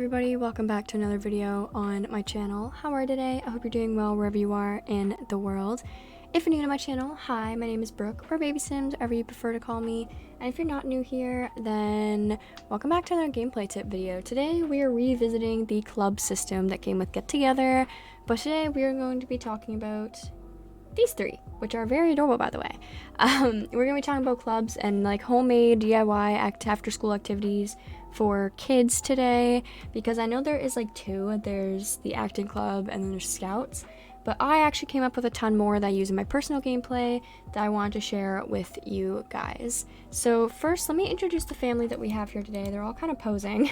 everybody, welcome back to another video on my channel. How are you today? I hope you're doing well wherever you are in the world. If you're new to my channel, hi, my name is Brooke, or Babysims, whatever you prefer to call me. And if you're not new here, then welcome back to another gameplay tip video. Today we are revisiting the club system that came with Get Together, but today we are going to be talking about these three, which are very adorable, by the way. We're gonna be talking about clubs and like homemade DIY after school activities for kids today, because I know there is like two. There's the acting club and then there's scouts, but I actually came up with a ton more that I use in my personal gameplay that I wanted to share with you guys. So first, let me introduce the family that we have here today. They're all kind of posing.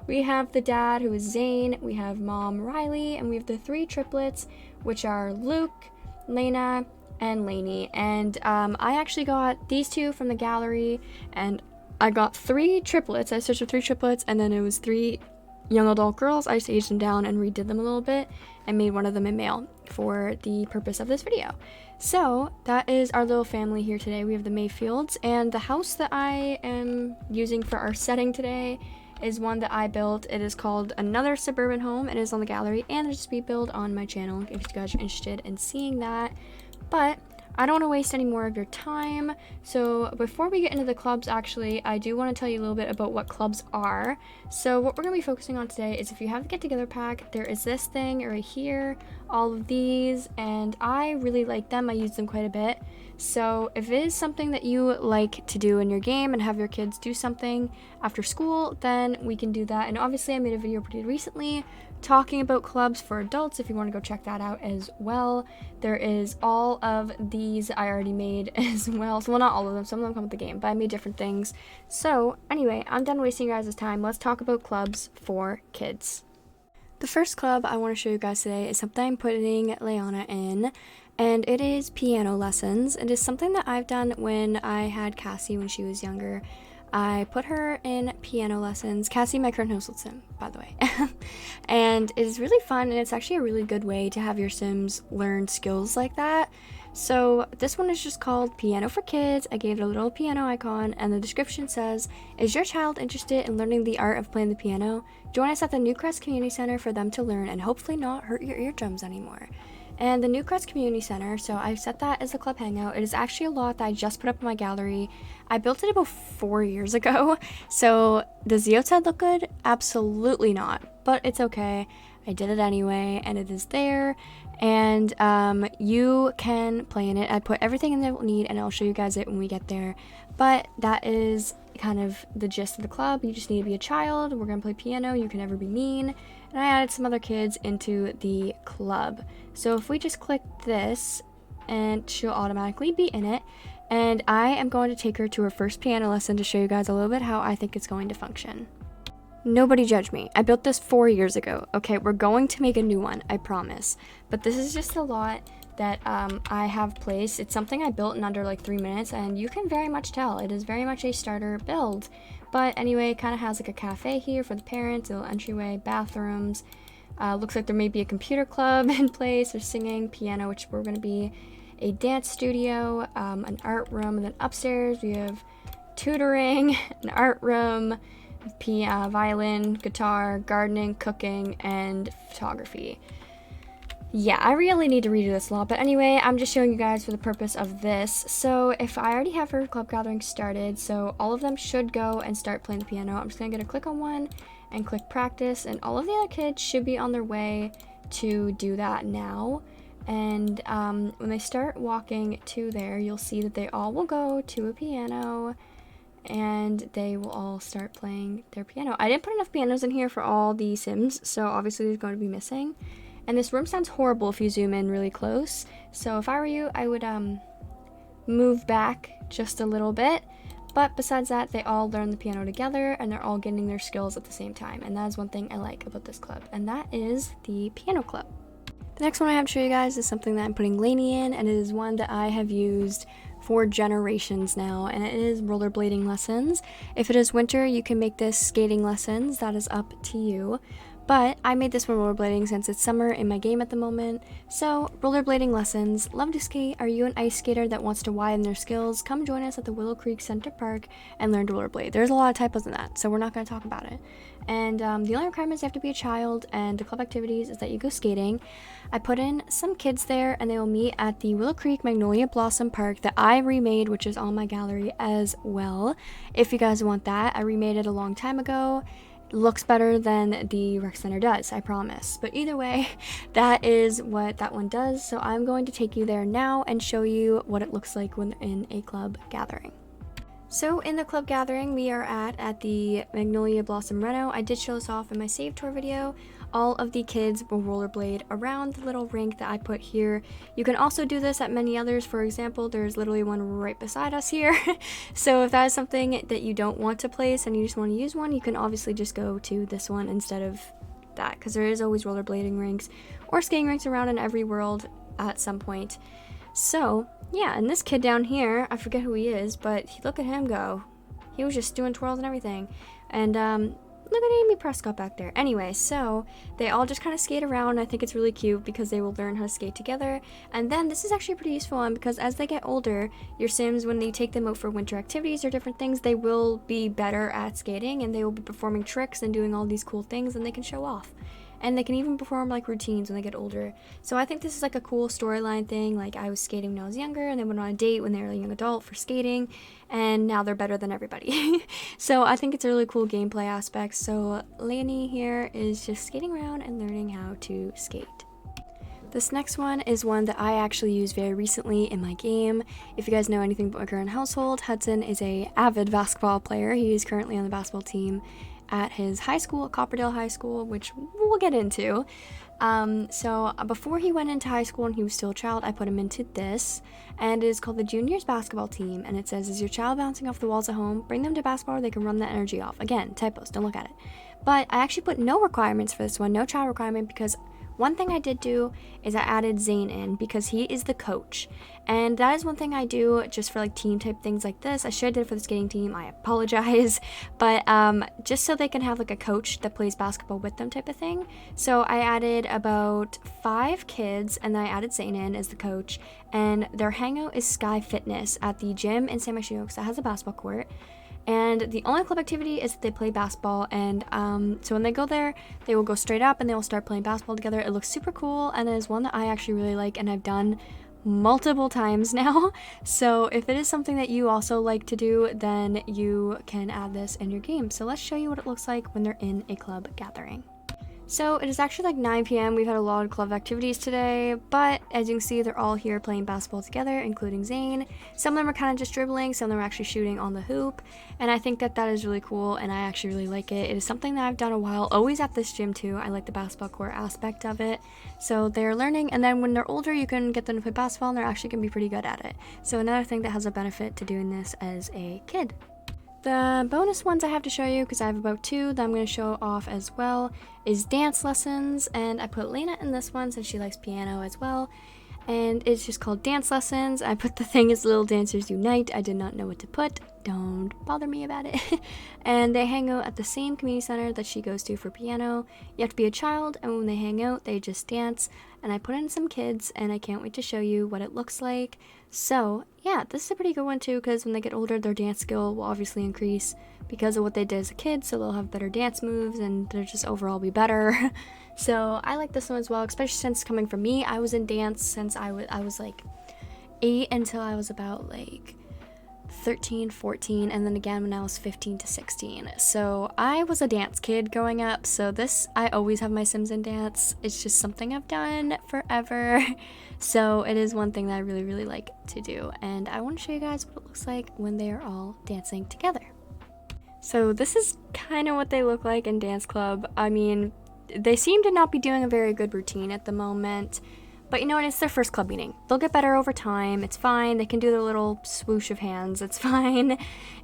We have the dad, who is Zane, we have mom Riley, and we have the three triplets, which are Luke, Lena, and Lainey. And I actually got these two from the gallery, and I got three triplets. I searched for three triplets, and then it was three young adult girls. I just aged them down and redid them a little bit and made one of them a male for the purpose of this video. So that is our little family here today. We have the Mayfields, and the house that I am using for our setting today is one that I built. It is called Another Suburban Home. It is on the gallery, and there's a speed build on my channel if you guys are interested in seeing that. But I don't want to waste any more of your time. So before we get into the clubs, actually, I do want to tell you a little bit about what clubs are. So what we're going to be focusing on today is, if you have the Get Together pack, there is this thing right here, all of these, and I really like them. I use them quite a bit. So if it is something that you like to do in your game and have your kids do something after school, then we can do that. And obviously I made a video pretty recently talking about clubs for adults, if you want to go check that out as well. There is all of these I already made as well. So, well, not all of them, some of them come with the game, but I made different things. So anyway, I'm done wasting your guys' time. Let's talk about clubs for kids. The first club I want to show you guys today is something I'm putting Leanna in, and it is piano lessons. It is something that I've done when I had Cassie when she was younger. I put her in piano lessons. Cassie, my current household sim, by the way. And it is really fun, and it's actually a really good way to have your sims learn skills like that. So this one is just called Piano for Kids. I gave it a little piano icon, and the description says, "Is your child interested in learning the art of playing the piano? Join us at the Newcrest Community Center for them to learn and hopefully not hurt your eardrums anymore." And the Newcrest Community Center, so I've set that as a club hangout. It is actually a lot that I just put up in my gallery. I built it about 4 years ago. So does the outside look good? Absolutely not, but it's okay. I did it anyway, and it is there, and you can play in it. I put everything in there we'll need, and I'll show you guys it when we get there. But that is kind of the gist of the club. You just need to be a child. We're gonna play piano. You can never be mean. And I added some other kids into the club. So if we just click this, and she'll automatically be in it. And I am going to take her to her first piano lesson to show you guys a little bit how I think it's going to function. Nobody judge me. I built this 4 years ago. Okay, we're going to make a new one, I promise. But this is just a lot that I have placed. It's something I built in under like 3 minutes, and you can very much tell it is very much a starter build. But anyway, it kind of has like a cafe here for the parents, a little entryway, bathrooms. Looks like there may be a computer club in place, or singing, piano, which we're going to be, a dance studio, an art room, and then upstairs we have tutoring, an art room, violin, guitar, gardening, cooking, and photography. Yeah, I really need to redo this a lot, but anyway, I'm just showing you guys for the purpose of this. So if I already have her club gathering started, so all of them should go and start playing the piano. I'm just gonna get a click on one and click practice, and all of the other kids should be on their way to do that now. And when they start walking to there, you'll see that they all will go to a piano, and they will all start playing their piano. I didn't put enough pianos in here for all the sims, so obviously there's going to be missing. And this room sounds horrible if you zoom in really close. So if I were you, I would move back just a little bit. But besides that, they all learn the piano together, and they're all getting their skills at the same time. And that is one thing I like about this club, and that is the piano club. The next one I have to show you guys is something that I'm putting Lainey in, and it is one that I have used for generations now, and it is rollerblading lessons. If it is winter, you can make this skating lessons. That is up to you. But I made this one rollerblading since it's summer in my game at the moment. So, rollerblading lessons. Love to skate. Are you an ice skater that wants to widen their skills? Come join us at the Willow Creek Center Park and learn to rollerblade. There's a lot of typos in that, so we're not going to talk about it. And the only requirements, you have to be a child, and the club activities is that you go skating. I put in some kids there, and they will meet at the Willow Creek Magnolia Blossom Park that I remade, which is on my gallery as well. If you guys want that, I remade it a long time ago. Looks better than the rec center does, I promise. But either way, that is what that one does. So I'm going to take you there now and show you what it looks like when they're in a club gathering. So in the club gathering we are at the Magnolia Blossom Reno. I did show this off in my save tour video. All of the kids will rollerblade around the little rink that I put here. You can also do this at many others. For example, there's literally one right beside us here. So if that is something that you don't want to place and you just want to use one, you can obviously just go to this one instead of that, because there is always rollerblading rinks or skating rinks around in every world at some point. So yeah, and this kid down here, I forget who he is, but look at him go. He was just doing twirls and everything. And look at Amy Prescott back there. Anyway, so they all just kind of skate around. I think it's really cute because they will learn how to skate together. And then this is actually a pretty useful one because as they get older, your Sims, when they take them out for winter activities or different things, they will be better at skating and they will be performing tricks and doing all these cool things, and they can show off. And they can even perform like routines when they get older. So I think this is like a cool storyline thing. Like, I was skating when I was younger, and they went on a date when they were a young adult for skating, and now they're better than everybody. So I think it's a really cool gameplay aspect. So Leonie here is just skating around and learning how to skate. This next one is one that I actually used very recently in my game. If you guys know anything about my current household, Hudson is an avid basketball player. He is currently on the basketball team at his high school, Copperdale High School, which we'll get into. So before he went into high school and he was still a child, I put him into this, and it is called the Juniors Basketball Team, and it says, is your child bouncing off the walls at home? Bring them to basketball where they can run that energy off. Again, typos, don't look at it. But I actually put no requirements for this one, no child requirement, because one thing I did do is I added Zane in because he is the coach. And that is one thing I do just for like team type things like this. I should have did it for the skating team, I apologize. But just so they can have like a coach that plays basketball with them type of thing. So I added about 5 kids, and then I added Zane in as the coach. And their hangout is Sky Fitness at the gym in San Mateo, because that has a basketball court. And the only club activity is that they play basketball, and so when they go there, they will go straight up and they will start playing basketball together. It looks super cool, and it is one that I actually really like and I've done multiple times now. So if it is something that you also like to do, then you can add this in your game. So let's show you what it looks like when they're in a club gathering. So it is actually like 9 p.m. We've had a lot of club activities today, but as you can see, they're all here playing basketball together, including Zane. Some of them are kind of just dribbling, some of them are actually shooting on the hoop, and I think that that is really cool, and I actually really like it. It is something that I've done a while, always at this gym too. I like the basketball court aspect of it. So they're learning, and then when they're older, you can get them to play basketball, and they're actually going to be pretty good at it. So another thing that has a benefit to doing this as a kid. The bonus ones I have to show you, because I have about 2 that I'm going to show off as well, is dance lessons, and I put Lena in this one since she likes piano as well, and it's just called dance lessons. I put the thing as Little Dancers Unite. I did not know what to put. Don't bother me about it. And they hang out at the same community center that she goes to for piano. You have to be a child, and when they hang out, they just dance. And I put in some kids, and I can't wait to show you what it looks like. So yeah, this is a pretty good one too, because when they get older, their dance skill will obviously increase because of what they did as a kid, so they'll have better dance moves and they'll just overall be better. So I like this one as well, especially since coming from me. I was in dance since I was like 8 until I was about like 13, 14, and then again when I was 15 to 16. So I was a dance kid growing up, so this, I always have my Sims in dance. It's just something I've done forever. So it is one thing that I really, really like to do, and I want to show you guys what it looks like when they are all dancing together. So this is kind of what they look like in dance club. I mean, they seem to not be doing a very good routine at the moment. But you know what, it's their first club meeting. They'll get better over time, it's fine. They can do their little swoosh of hands, it's fine.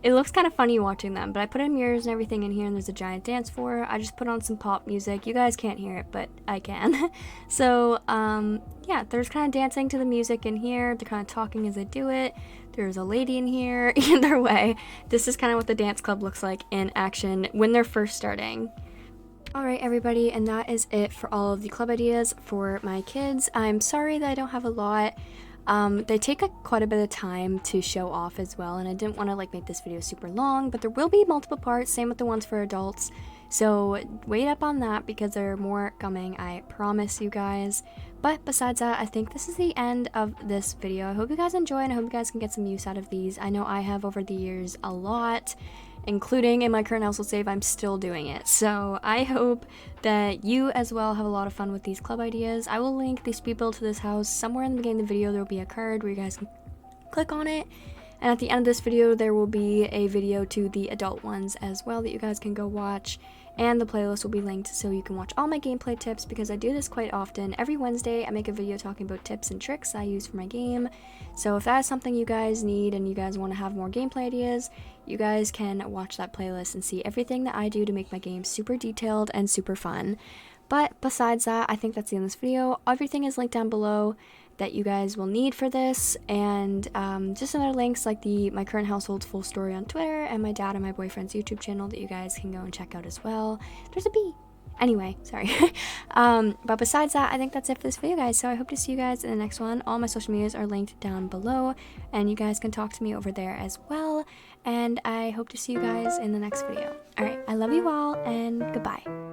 It looks kind of funny watching them, but I put in mirrors and everything in here, and there's a giant dance floor. I just put on some pop music. You guys can't hear it, but I can. So, yeah, they're just kind of dancing to the music in here. They're kind of talking as they do it. There's a lady in here. Either way, this is kind of what the dance club looks like in action when they're first starting. Alright everybody, and that is it for all of the club ideas for my kids. I'm sorry that I don't have a lot. They take quite a bit of time to show off as well, and I didn't want to make this video super long, but there will be multiple parts, same with the ones for adults. So wait up on that because there are more coming, I promise you guys. But besides that, I think this is the end of this video. I hope you guys enjoy and I hope you guys can get some use out of these. I know I have over the years a lot, including in my current household save. I'm still doing it. So I hope that you as well have a lot of fun with these club ideas. I will link the speed build to this house somewhere in the beginning of the video. There will be a card where you guys can click on it. And at the end of this video, there will be a video to the adult ones as well that you guys can go watch. And the playlist will be linked so you can watch all my gameplay tips because I do this quite often. Every Wednesday, I make a video talking about tips and tricks I use for my game. So if that is something you guys need and you guys want to have more gameplay ideas, you guys can watch that playlist and see everything that I do to make my game super detailed and super fun. But besides that, I think that's the end of this video. Everything is linked down below that you guys will need for this, and just some other links like my current household's full story on Twitter and my dad and my boyfriend's YouTube channel that you guys can go and check out as well. There's a bee. Anyway, sorry. But besides that, I think that's it for this video, guys. So I hope to see you guys in the next one. All my social medias are linked down below, and you guys can talk to me over there as well. And I hope to see you guys in the next video. Alright, I love you all, and goodbye.